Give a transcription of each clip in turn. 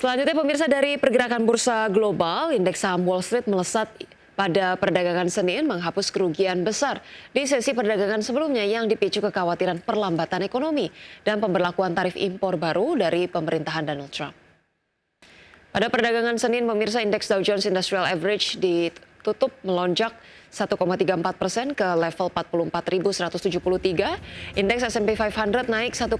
Selanjutnya pemirsa, dari pergerakan bursa global, indeks saham Wall Street melesat pada perdagangan Senin menghapus kerugian besar di sesi perdagangan sebelumnya yang dipicu kekhawatiran perlambatan ekonomi dan pemberlakuan tarif impor baru dari pemerintahan Donald Trump. Pada perdagangan Senin, pemirsa, indeks Dow Jones Industrial Average ditutup melonjak 1,34% ke level 44.173. Indeks S&P 500 naik 1,47%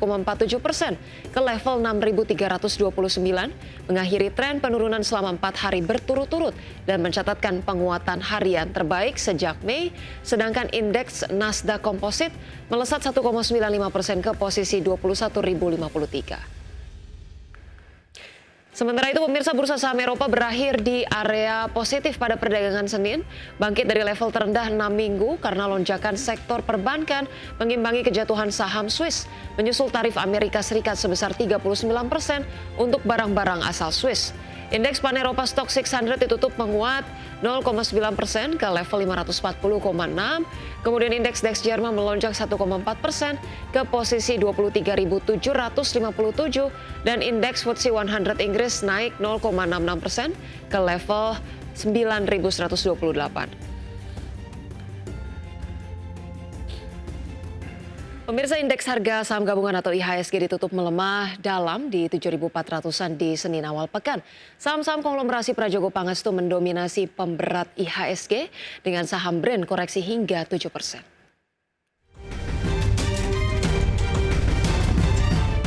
ke level 6.329, mengakhiri tren penurunan selama 4 hari berturut-turut dan mencatatkan penguatan harian terbaik sejak Mei. Sedangkan indeks Nasdaq Composite melesat 1,95% ke posisi 21.053. Sementara itu pemirsa, bursa saham Eropa berakhir di area positif pada perdagangan Senin, bangkit dari level terendah 6 minggu karena lonjakan sektor perbankan mengimbangi kejatuhan saham Swiss, menyusul tarif Amerika Serikat sebesar 39% untuk barang-barang asal Swiss. Indeks Pan Eropa Stock 600 ditutup menguat 0,9% ke level 540,6. Kemudian indeks DAX Jerman melonjak 1,4% ke posisi 23.757 dan indeks FTSE 100 Inggris naik 0,66% ke level 9.128. Pemirsa, indeks harga saham gabungan atau IHSG ditutup melemah dalam di 7.400-an di Senin awal pekan. Saham-saham konglomerasi Prajogo Pangestu mendominasi pemberat IHSG dengan saham Brand koreksi hingga 7%.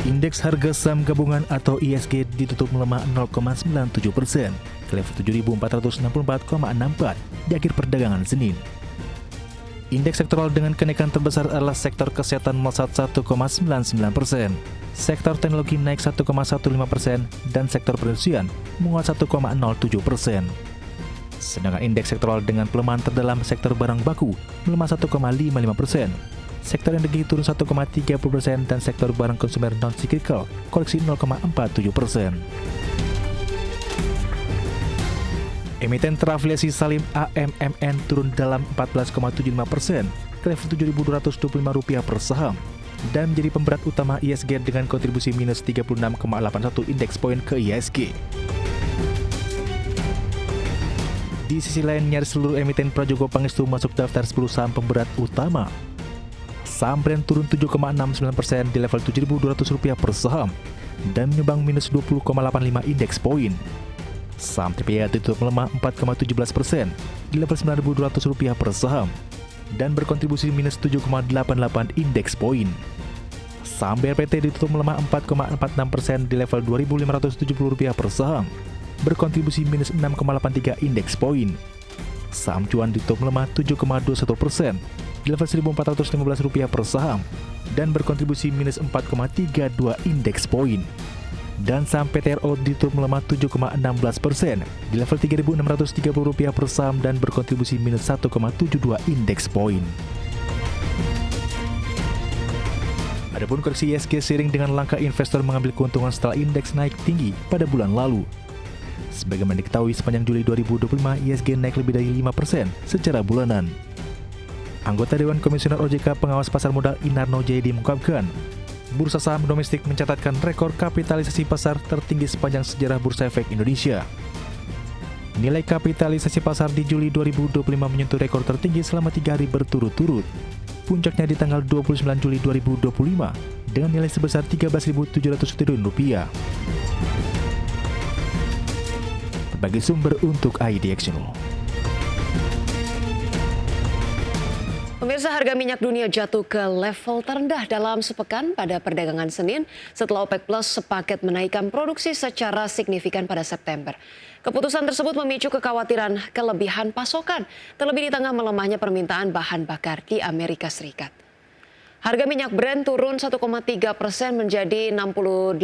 Indeks harga saham gabungan atau IHSG ditutup melemah 0,97% ke level 7.464,64 di akhir perdagangan Senin. Indeks sektoral dengan kenaikan terbesar adalah sektor kesehatan melesat 1,99%, sektor teknologi naik 1,15% dan sektor perindustrian menguat 1,07%. Sedangkan indeks sektoral dengan pelemahan terdalam sektor barang baku melemah 1,55%, sektor energi turun 1,30% dan sektor barang konsumer non-cyclical koreksi 0,47%. Emiten terafiliasi Salim AMMN turun dalam 14,75% ke level Rp7.225 per saham dan menjadi pemberat utama IHSG dengan kontribusi minus 36,81 indeks poin ke IHSG. Di sisi lain, nyaris seluruh emiten Prajogo Pangestu masuk daftar 10 saham pemberat utama. Saham Brand turun 7,69% di level Rp7.200 per saham dan menyumbang minus 20,85 indeks poin. Saham TPA ditutup melemah 4,17% di level Rp9.200 per saham dan berkontribusi minus 7,88 indeks poin. Saham BRPT ditutup melemah 4,46% di level Rp2.570 per saham, berkontribusi minus 6,83 indeks poin. Saham Cuan ditutup melemah 7,21% di level Rp1.415 per saham dan berkontribusi minus 4,32 indeks poin. Dan saham PTRO ditutup melemah 7,16% di level Rp3.630 per saham dan berkontribusi minus 1,72 indeks poin. Adapun koreksi IHSG seiring dengan langkah investor mengambil keuntungan setelah indeks naik tinggi pada bulan lalu. Sebagaimana diketahui, sepanjang Juli 2025 IHSG naik lebih dari 5% secara bulanan. Anggota Dewan Komisioner OJK Pengawas Pasar Modal Inarno Jayadi mengungkapkan, bursa saham domestik mencatatkan rekor kapitalisasi pasar tertinggi sepanjang sejarah Bursa Efek Indonesia. Nilai kapitalisasi pasar di Juli 2025 menyentuh rekor tertinggi selama 3 hari berturut-turut. Puncaknya di tanggal 29 Juli 2025 dengan nilai sebesar Rp13.700 triliun. Berbagai sumber untuk ID Action. Pemirsa, harga minyak dunia jatuh ke level terendah dalam sepekan pada perdagangan Senin setelah OPEC Plus sepaket menaikkan produksi secara signifikan pada September. Keputusan tersebut memicu kekhawatiran kelebihan pasokan, terlebih di tengah melemahnya permintaan bahan bakar di Amerika Serikat. Harga minyak Brent turun 1,3% menjadi $68,76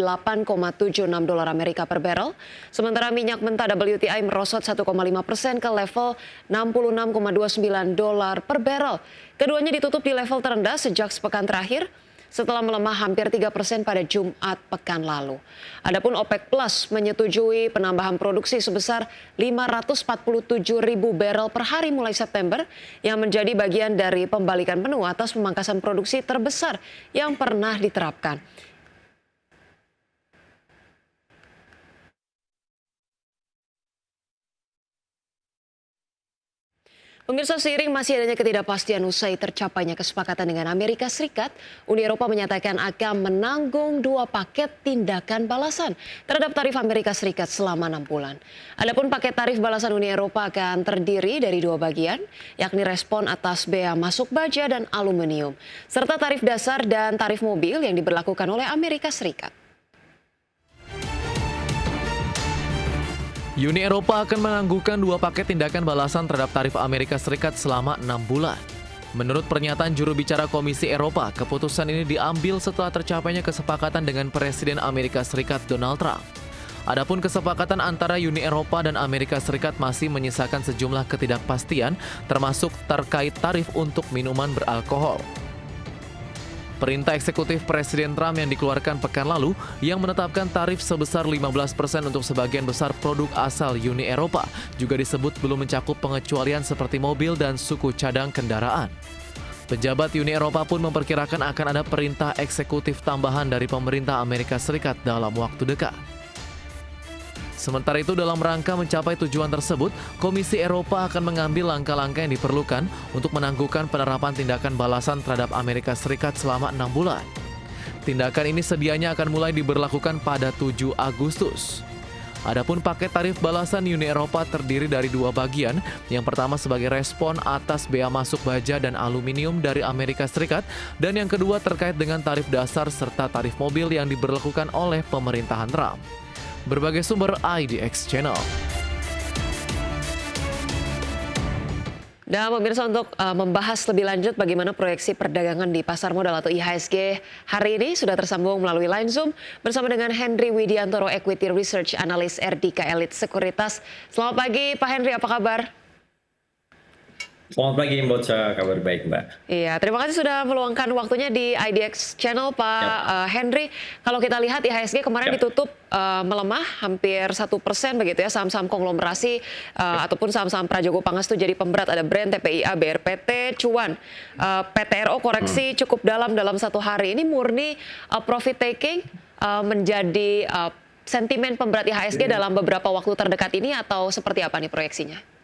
Amerika per barrel. Sementara minyak mentah WTI merosot 1,5% ke level $66,29 per barrel. Keduanya ditutup di level terendah sejak sepekan terakhir, setelah melemah hampir 3% pada Jumat pekan lalu. Adapun OPEC Plus menyetujui penambahan produksi sebesar 547.000 barel per hari mulai September, yang menjadi bagian dari pembalikan penuh atas pemangkasan produksi terbesar yang pernah diterapkan. Pemirsa, seiring masih adanya ketidakpastian usai tercapainya kesepakatan dengan Amerika Serikat, Uni Eropa menyatakan akan menanggung 2 paket tindakan balasan terhadap tarif Amerika Serikat selama 6 bulan. Adapun paket tarif balasan Uni Eropa akan terdiri dari 2 bagian, yakni respon atas bea masuk baja dan aluminium, serta tarif dasar dan tarif mobil yang diberlakukan oleh Amerika Serikat. Uni Eropa akan menangguhkan 2 paket tindakan balasan terhadap tarif Amerika Serikat selama 6 bulan. Menurut pernyataan juru bicara Komisi Eropa, keputusan ini diambil setelah tercapainya kesepakatan dengan Presiden Amerika Serikat Donald Trump. Adapun kesepakatan antara Uni Eropa dan Amerika Serikat masih menyisakan sejumlah ketidakpastian, termasuk terkait tarif untuk minuman beralkohol. Perintah eksekutif Presiden Trump yang dikeluarkan pekan lalu yang menetapkan tarif sebesar 15% untuk sebagian besar produk asal Uni Eropa juga disebut belum mencakup pengecualian seperti mobil dan suku cadang kendaraan. Pejabat Uni Eropa pun memperkirakan akan ada perintah eksekutif tambahan dari pemerintah Amerika Serikat dalam waktu dekat. Sementara itu, dalam rangka mencapai tujuan tersebut, Komisi Eropa akan mengambil langkah-langkah yang diperlukan untuk menangguhkan penerapan tindakan balasan terhadap Amerika Serikat selama 6 bulan. Tindakan ini sedianya akan mulai diberlakukan pada 7 Agustus. Adapun paket tarif balasan Uni Eropa terdiri dari 2 bagian. Yang pertama sebagai respon atas bea masuk baja dan aluminium dari Amerika Serikat, dan yang kedua terkait dengan tarif dasar serta tarif mobil yang diberlakukan oleh pemerintahan Trump. Berbagai sumber IDX Channel. Dan pemirsa, untuk membahas lebih lanjut bagaimana proyeksi perdagangan di pasar modal atau IHSG hari ini sudah tersambung melalui line Zoom bersama dengan Henry Widiantoro, Equity Research Analyst RDK Elite Sekuritas. Selamat pagi Pak Henry, apa kabar? Selamat pagi Mbak Ocha, kabar baik Mbak. Iya, terima kasih sudah meluangkan waktunya di IDX Channel Pak Henry. Kalau kita lihat IHSG kemarin ditutup melemah hampir 1% begitu ya, saham-saham konglomerasi ataupun saham-saham Prajogo Pangestu jadi pemberat, ada Brand, TPIA, BRPT, Cuan, PTRO koreksi cukup dalam 1 hari. Ini murni profit taking menjadi sentimen pemberat IHSG dalam beberapa waktu terdekat ini, atau seperti apa nih proyeksinya?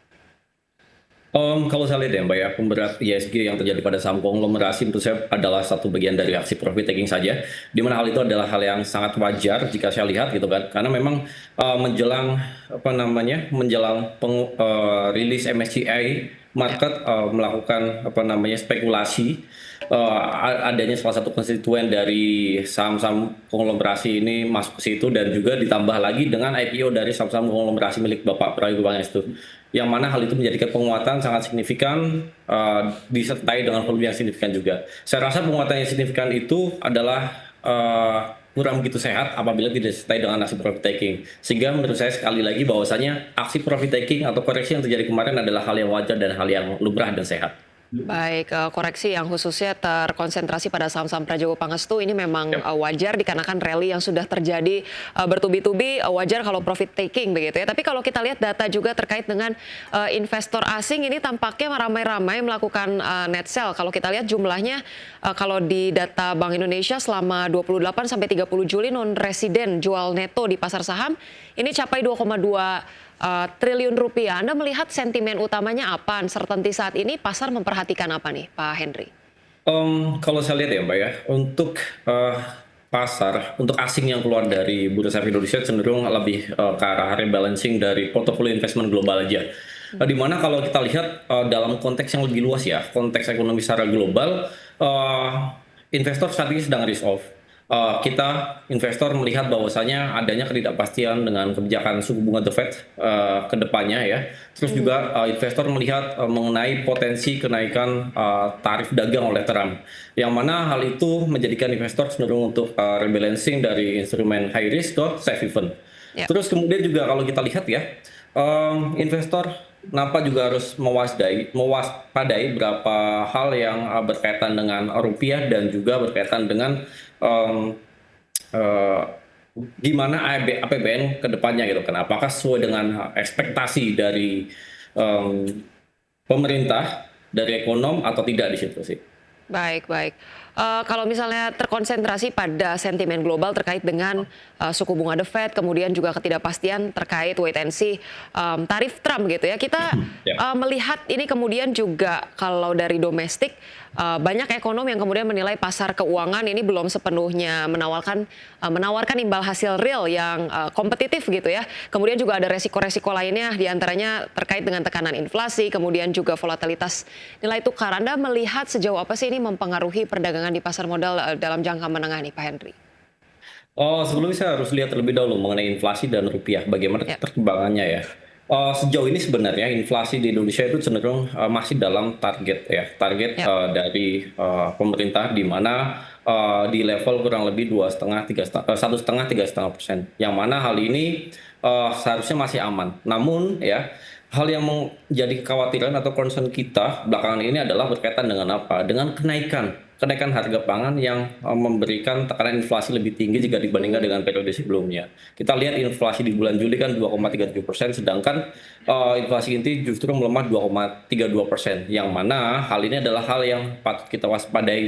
Kalau saya lihat ya Mbak ya, pemberat IHSG yang terjadi pada saham konglomerasi menurut saya adalah satu bagian dari aksi profit taking saja, di mana hal itu adalah hal yang sangat wajar jika saya lihat gitu kan, karena memang menjelang rilis MSCI market melakukan spekulasi adanya salah satu konstituen dari saham-saham konglomerasi ini masuk ke situ, dan juga ditambah lagi dengan IPO dari saham-saham konglomerasi milik Bapak Prajogo Pangestu, yang mana hal itu menjadikan penguatan sangat signifikan disertai dengan volume yang signifikan juga. Saya rasa penguatan yang signifikan itu adalah kurang begitu sehat apabila tidak disertai dengan aksi profit taking. Sehingga menurut saya sekali lagi bahwasanya aksi profit taking atau koreksi yang terjadi kemarin adalah hal yang wajar dan hal yang lumrah dan sehat. Baik, koreksi yang khususnya terkonsentrasi pada saham-saham Prajogo Pangestu ini memang wajar dikarenakan rally yang sudah terjadi bertubi-tubi, wajar kalau profit taking begitu ya. Tapi kalau kita lihat data juga terkait dengan investor asing ini tampaknya ramai-ramai melakukan net sell. Kalau kita lihat jumlahnya, kalau di data Bank Indonesia selama 28 sampai 30 Juli non-residen jual neto di pasar saham ini capai 2,2 triliun rupiah. Anda melihat sentimen utamanya apa? Uncertainty saat ini pasar memperhatikan apa nih Pak Henry? Kalau saya lihat ya Mbak ya, untuk pasar, untuk asing yang keluar dari Bursa Efek Indonesia cenderung lebih ke arah rebalancing dari portofolio investment global aja. Di mana kalau kita lihat dalam konteks yang lebih luas ya, konteks ekonomi secara global, investor saat ini sedang risk off. Kita investor melihat bahwasanya adanya ketidakpastian dengan kebijakan suku bunga The Fed ke depannya ya. Terus juga investor melihat mengenai potensi kenaikan tarif dagang oleh Trump, yang mana hal itu menjadikan investor cenderung untuk rebalancing dari instrumen high risk ke safe haven. Terus kemudian juga kalau kita lihat ya, investor kenapa juga harus mewaspadai beberapa hal yang berkaitan dengan rupiah dan juga berkaitan dengan gimana APBN ke depannya gitu kan. Apakah sesuai dengan ekspektasi dari pemerintah, dari ekonom atau tidak di situ sih. Baik. kalau misalnya terkonsentrasi pada sentimen global terkait dengan suku bunga The Fed, kemudian juga ketidakpastian terkait wait and see tarif Trump gitu ya. Kita Ya. melihat ini kemudian juga kalau dari domestik banyak ekonom yang kemudian menilai pasar keuangan ini belum sepenuhnya menawarkan imbal hasil real yang kompetitif gitu ya. Kemudian juga ada resiko-resiko lainnya diantaranya terkait dengan tekanan inflasi, kemudian juga volatilitas nilai tukar. Anda melihat sejauh apa sih ini mempengaruhi perdagangan di pasar modal dalam jangka menengah nih Pak Henry? Oh, sebelumnya saya harus lihat terlebih dahulu mengenai inflasi dan rupiah, bagaimana Ya. perkembangannya ya. Sejauh ini sebenarnya inflasi di Indonesia itu cenderung masih dalam target ya, target Ya. dari pemerintah di mana di level kurang lebih 1,5 3,5%, yang mana hal ini seharusnya masih aman. Namun ya, hal yang menjadi kekhawatiran atau concern kita belakangan ini adalah berkaitan dengan apa? Dengan kenaikan harga pangan yang memberikan tekanan inflasi lebih tinggi jika dibandingkan dengan periode sebelumnya. Kita lihat inflasi di bulan Juli kan 2,37%, sedangkan inflasi inti justru melemah 2,32%. Yang mana hal ini adalah hal yang patut kita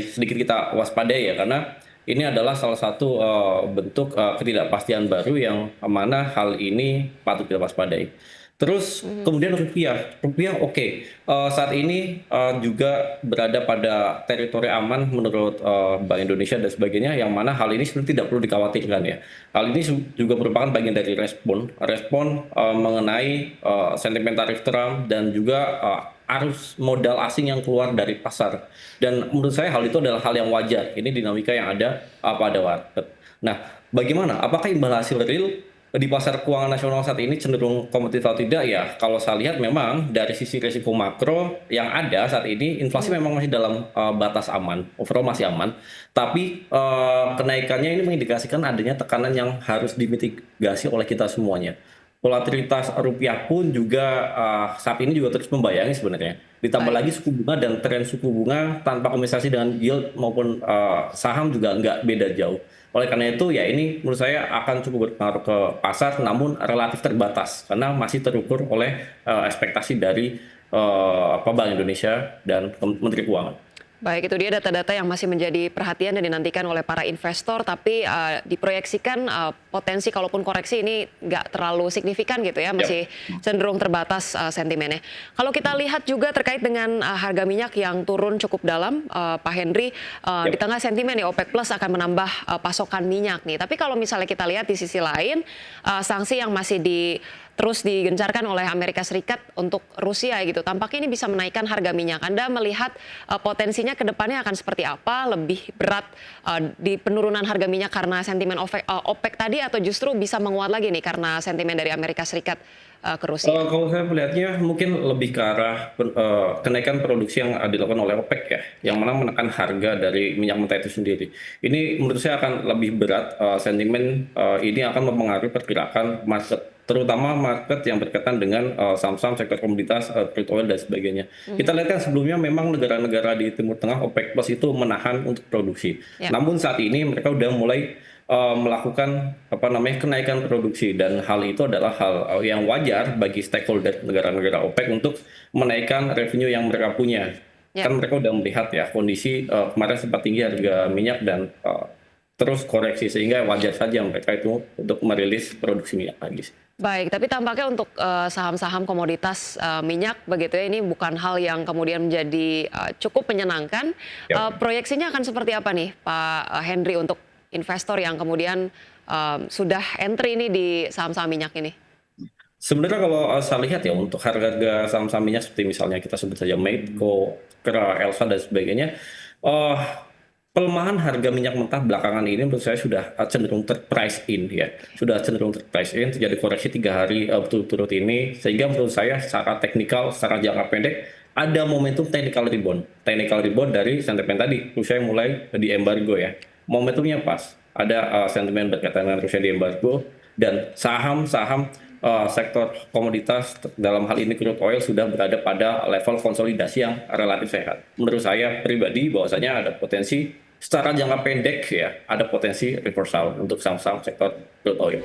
sedikit kita waspadai ya, karena ini adalah salah satu bentuk ketidakpastian baru yang mana hal ini patut kita waspadai. Terus kemudian rupiah oke. Saat ini juga berada pada teritori aman menurut Bank Indonesia dan sebagainya, yang mana hal ini sebenarnya tidak perlu dikhawatirkan ya. Hal ini juga merupakan bagian dari respon mengenai sentimen tarif Trump dan juga arus modal asing yang keluar dari pasar. Dan menurut saya hal itu adalah hal yang wajar. Ini dinamika yang ada pada market. Nah, bagaimana? Apakah imbal hasil real di pasar keuangan nasional saat ini cenderung kompetitif atau tidak ya? Kalau saya lihat memang dari sisi risiko makro yang ada saat ini, inflasi memang masih dalam batas aman, overall masih aman. Tapi kenaikannya ini mengindikasikan adanya tekanan yang harus dimitigasi oleh kita semuanya. Volatilitas rupiah pun juga saat ini juga terus membayangi sebenarnya. Ditambah Baik. lagi suku bunga dan tren suku bunga tanpa kompensasi dengan yield maupun saham juga nggak beda jauh. Oleh karena itu ya ini menurut saya akan cukup berpengaruh ke pasar, namun relatif terbatas karena masih terukur oleh ekspektasi dari Bank Indonesia dan Menteri Keuangan. Baik, itu dia data-data yang masih menjadi perhatian dan dinantikan oleh para investor, tapi diproyeksikan potensi kalaupun koreksi ini nggak terlalu signifikan gitu ya, masih cenderung terbatas sentimennya. Kalau kita lihat juga terkait dengan harga minyak yang turun cukup dalam, Pak Henry, di tengah sentimen ya OPEC Plus akan menambah pasokan minyak nih. Tapi kalau misalnya kita lihat di sisi lain, sanksi yang masih terus digencarkan oleh Amerika Serikat untuk Rusia gitu. Tampaknya ini bisa menaikkan harga minyak. Anda melihat potensinya ke depannya akan seperti apa? Lebih berat di penurunan harga minyak karena sentimen OPEC tadi atau justru bisa menguat lagi nih karena sentimen dari Amerika Serikat ke Rusia? Kalau saya melihatnya mungkin lebih ke arah kenaikan produksi yang dilakukan oleh OPEC ya, yang mana menekan harga dari minyak mentah itu sendiri. Ini menurut saya akan lebih berat, sentimen ini akan mempengaruhi pergerakan market, terutama market yang berkaitan dengan saham-saham sektor komoditas, crude oil dan sebagainya. Kita lihat kan sebelumnya memang negara-negara di Timur Tengah OPEC Plus itu menahan untuk produksi. Namun saat ini mereka udah mulai melakukan kenaikan produksi, dan hal itu adalah hal yang wajar bagi stakeholder negara-negara OPEC untuk menaikkan revenue yang mereka punya. Kan mereka udah melihat ya kondisi kemarin sempat tinggi harga minyak dan terus koreksi, sehingga wajar saja mereka itu untuk merilis produksi minyak lagi. Baik, tapi tampaknya untuk saham-saham komoditas minyak begitu ya, ini bukan hal yang kemudian menjadi cukup menyenangkan. Proyeksinya akan seperti apa nih Pak Henry untuk investor yang kemudian sudah entry ini di saham-saham minyak ini? Sebenarnya kalau saya lihat ya untuk harga saham-saham minyak seperti misalnya kita sebut saja Medco, Elsa dan sebagainya, pelemahan harga minyak mentah belakangan ini menurut saya sudah cenderung terprice in ya, sudah cenderung terprice in, terjadi koreksi 3 hari berturut-turut ini, sehingga menurut saya secara teknikal, secara jangka pendek ada momentum technical rebound dari sentimen tadi Rusia yang mulai di embargo ya. Momentumnya pas, ada sentimen berkaitan dengan Rusia di embargo, dan saham-saham sektor komoditas dalam hal ini crude oil sudah berada pada level konsolidasi yang relatif sehat. Menurut saya pribadi bahwasanya ada potensi secara jangka pendek ya, ada potensi reversal untuk saham-saham sektor crude oil.